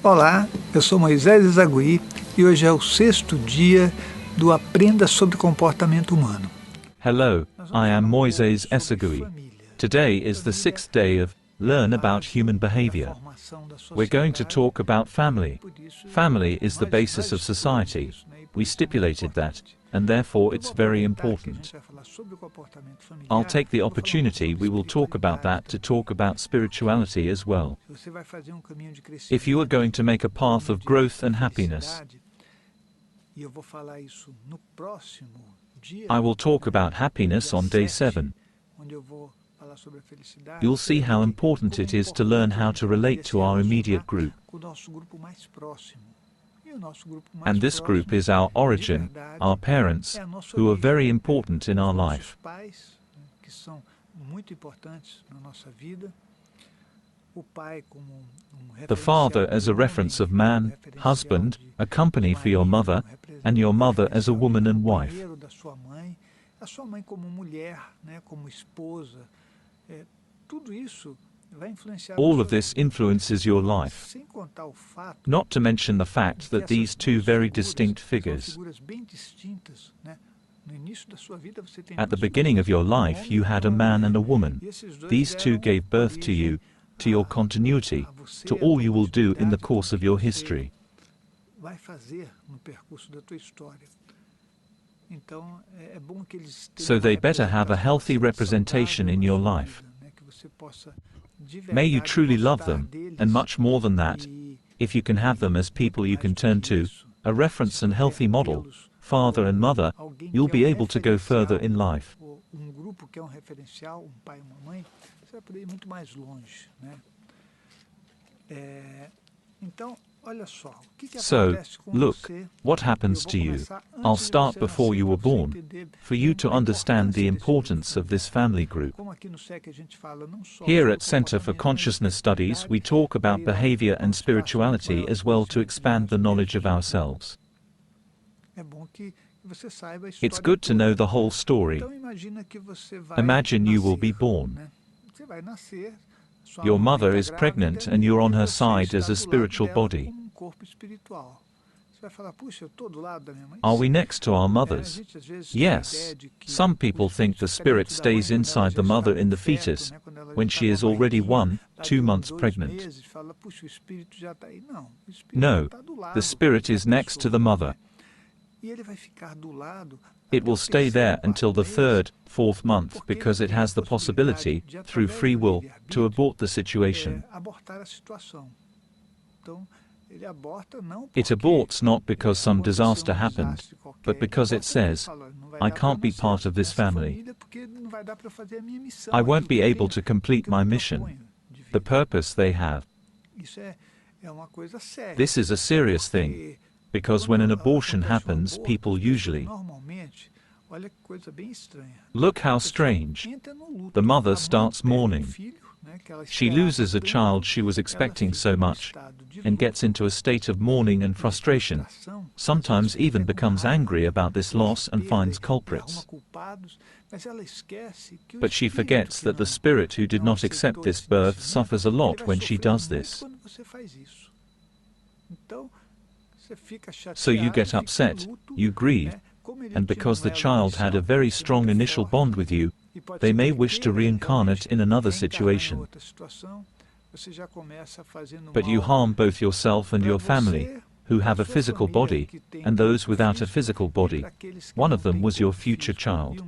Olá, eu sou Moisés Esagui e hoje é o 6º dia do Aprenda sobre Comportamento Humano. Hello, I am Moisés Esagui. Today is the 6th day of Learn About Human Behavior. We're going to talk about family. Family is the basis of society. We stipulated that, and therefore it's very important. I'll take the opportunity we will talk about that to talk about spirituality as well. If you are going to make a path of growth and happiness, I will talk about happiness on day 7. You'll see how important it is to learn how to relate to our immediate group. And this group is our origin, our parents, who are very important in our life. The father as a reference of man, husband, a company for your mother, and your mother as a woman and wife. All of this influences your life, not to mention the fact that these two very distinct figures. At the beginning of your life you had a man and a woman. These two gave birth to you, to your continuity, to all you will do in the course of your history. So they better have a healthy representation in your life. May you truly love them, and much more than that, if you can have them as people you can turn to, a reference and healthy model, father and mother, you'll be able to go further in life. So, look, what happens to you. I'll start before you were born, for you to understand the importance of this family group. Here at Center for Consciousness Studies we talk about behavior and spirituality as well to expand the knowledge of ourselves. It's good to know the whole story. Imagine you will be born. Your mother is pregnant and you're on her side as a spiritual body. Are we next to our mothers? Yes. Some people think the spirit stays inside the mother in the fetus, when she is already 1-2 months pregnant. No, the spirit is next to the mother. It will stay there until the 3rd, 4th month because it has the possibility, through free will, to abort the situation. It aborts not because some disaster happened, but because it says, I can't be part of this family. I won't be able to complete my mission, the purpose they have. This is a serious thing, because when an abortion happens, people usually... Look how strange. The mother starts mourning. She loses a child she was expecting so much, and gets into a state of mourning and frustration, sometimes even becomes angry about this loss and finds culprits. But she forgets that the spirit who did not accept this birth suffers a lot when she does this. So you get upset, you grieve, and because the child had a very strong initial bond with you, they may wish to reincarnate in another situation. But you harm both yourself and your family, who have a physical body, and those without a physical body. One of them was your future child.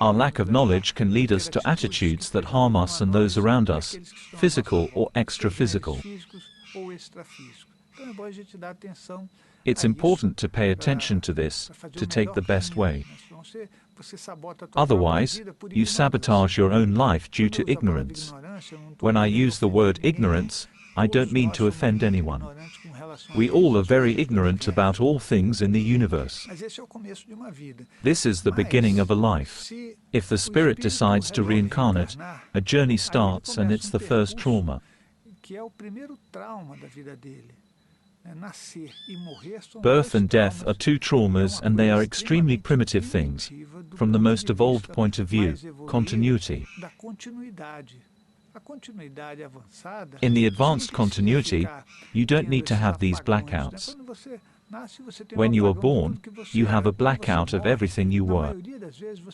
Our lack of knowledge can lead us to attitudes that harm us and those around us, physical or extra-physical. It's important to pay attention to this, to take the best way. Otherwise, you sabotage your own life due to ignorance. When I use the word ignorance, I don't mean to offend anyone. We all are very ignorant about all things in the universe. This is the beginning of a life. If the spirit decides to reincarnate, a journey starts and it's the first trauma. Birth and death are two traumas and they are extremely primitive things. From the most evolved point of view, continuity. In the advanced continuity, you don't need to have these blackouts. When you are born, you have a blackout of everything you were.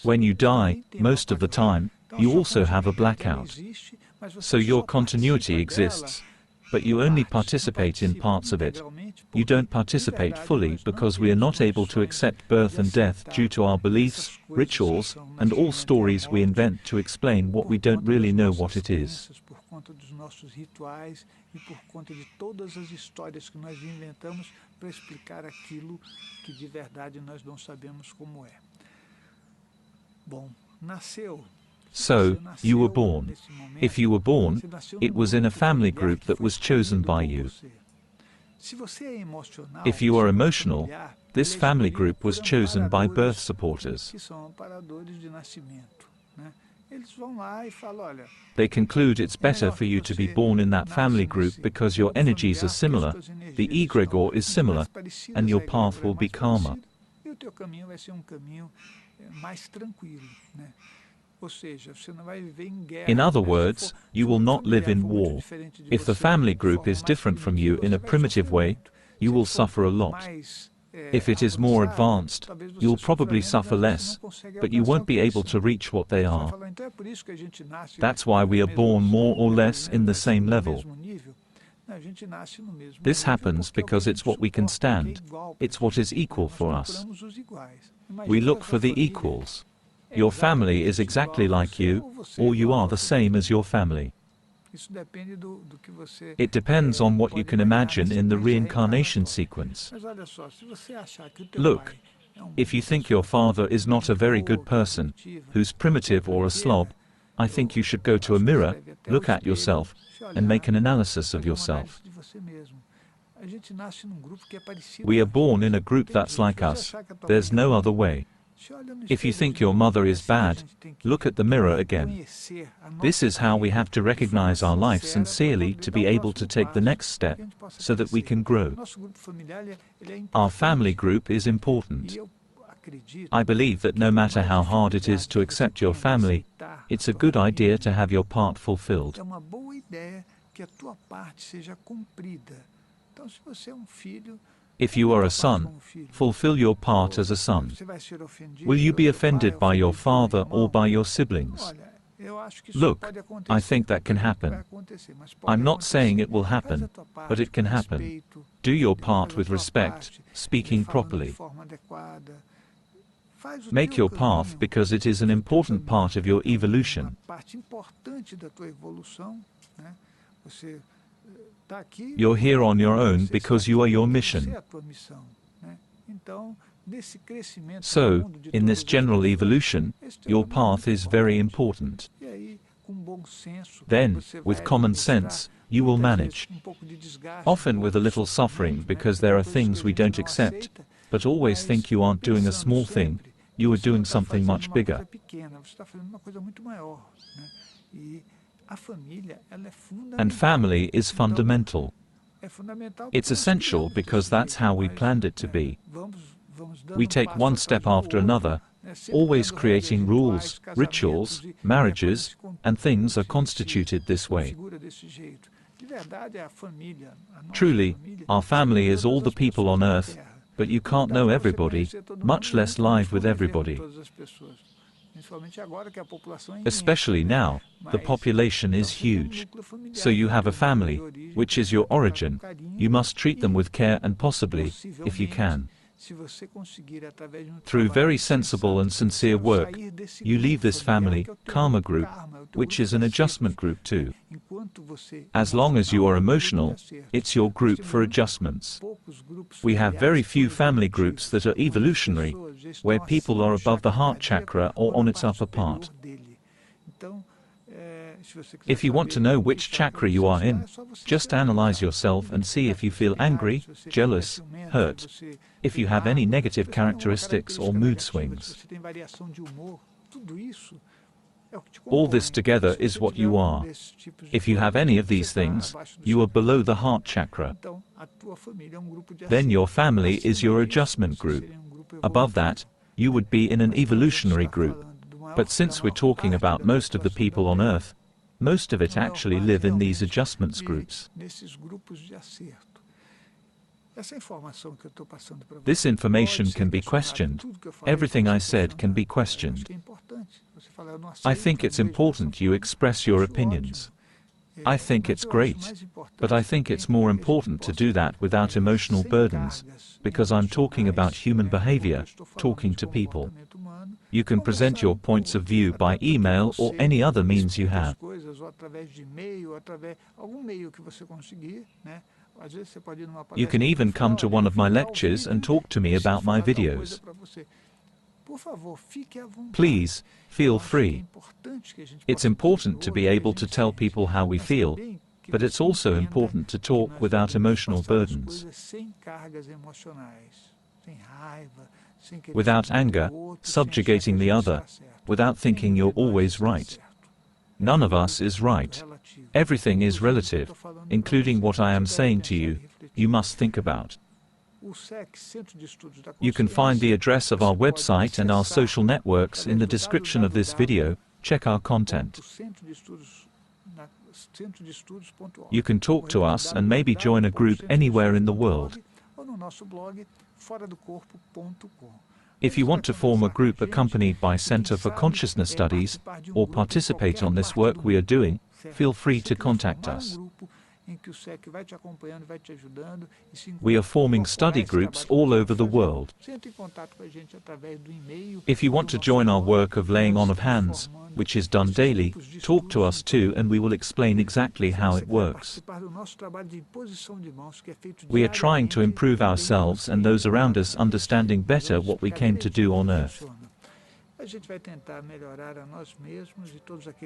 When you die, most of the time, you also have a blackout. So your continuity exists, but you only participate in parts of it. You don't participate fully because we are not able to accept birth and death due to our beliefs, rituals, and all stories we invent to explain what we don't really know what it is. So, you were born. If you were born, it was in a family group that was chosen by you. If you are emotional, this family group was chosen by birth supporters. They conclude it's better for you to be born in that family group because your energies are similar, the egregor is similar, and your path will be calmer. In other words, you will not live in war. If the family group is different from you in a primitive way, you will suffer a lot. If it is more advanced, you'll probably suffer less, but you won't be able to reach what they are. That's why we are born more or less in the same level. This happens because it's what we can stand. It's what is equal for us. We look for the equals. Your family is exactly like you, or you are the same as your family. It depends on what you can imagine in the reincarnation sequence. Look, if you think your father is not a very good person, who's primitive or a slob, I think you should go to a mirror, look at yourself, and make an analysis of yourself. We are born in a group that's like us. There's no other way. If you think your mother is bad, look at the mirror again. This is how we have to recognize our life sincerely to be able to take the next step, so that we can grow. Our family group is important. I believe that no matter how hard it is to accept your family, it's a good idea to have your part fulfilled. If you are a son, fulfill your part as a son. Will you be offended by your father or by your siblings? Look, I think that can happen. I'm not saying it will happen, but it can happen. Do your part with respect, speaking properly. Make your path because it is an important part of your evolution. You're here on your own because you are your mission. So, in this general evolution, your path is very important. Then, with common sense, you will manage. Often with a little suffering because there are things we don't accept, but always think you aren't doing a small thing, you are doing something much bigger. And family is fundamental. It's essential because that's how we planned it to be. We take one step after another, always creating rules, rituals, marriages, and things are constituted this way. Truly, our family is all the people on earth, but you can't know everybody, much less live with everybody. Especially now, the population is huge. So you have a family, which is your origin. You must treat them with care and possibly, if you can, through very sensible and sincere work, you leave this family, karma group, which is an adjustment group too. As long as you are emotional, it's your group for adjustments. We have very few family groups that are evolutionary, where people are above the heart chakra or on its upper part. If you want to know which chakra you are in, just analyze yourself and see if you feel angry, jealous, hurt, if you have any negative characteristics or mood swings. All this together is what you are. If you have any of these things, you are below the heart chakra. Then your family is your adjustment group. Above that, you would be in an evolutionary group. But since we're talking about most of the people on Earth, Most of it actually live in these adjustments groups. This information can be questioned. Everything I said can be questioned. I think it's important you express your opinions. I think it's great. But I think it's more important to do that without emotional burdens, because I'm talking about human behavior, talking to people. You can present your points of view by email or any other means you have. You can even come to one of my lectures and talk to me about my videos. Please, feel free. It's important to be able to tell people how we feel, but it's also important to talk without emotional burdens. Without anger, subjugating the other, without thinking you're always right. None of us is right. Everything is relative, including what I am saying to you, you must think about. You can find the address of our website and our social networks in the description of this video. Check our content. You can talk to us and maybe join a group anywhere in the world. If you want to form a group accompanied by Center for Consciousness Studies, or participate on this work we are doing, feel free to contact us. We are forming study groups all over the world. If you want to join our work of laying on of hands, which is done daily, talk to us too and we will explain exactly how it works. We are trying to improve ourselves and those around us understanding better what we came to do on earth.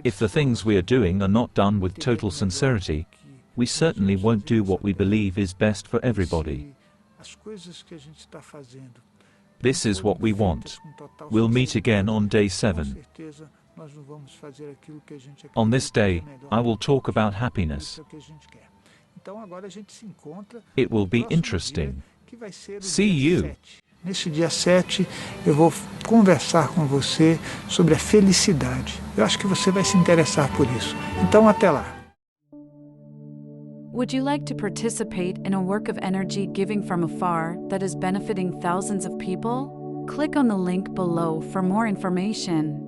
If the things we are doing are not done with total sincerity, we certainly won't do what we believe is best for everybody. This is what we want. We'll meet again on day 7. On this day, I will talk about happiness. It will be interesting. See you. Nesse dia 7, eu vou conversar com você sobre a felicidade. Eu acho que você vai se interessar por isso. Então, até lá. Would you like to participate in a work of energy giving from afar that is benefiting thousands of people? Click on the link below for more information.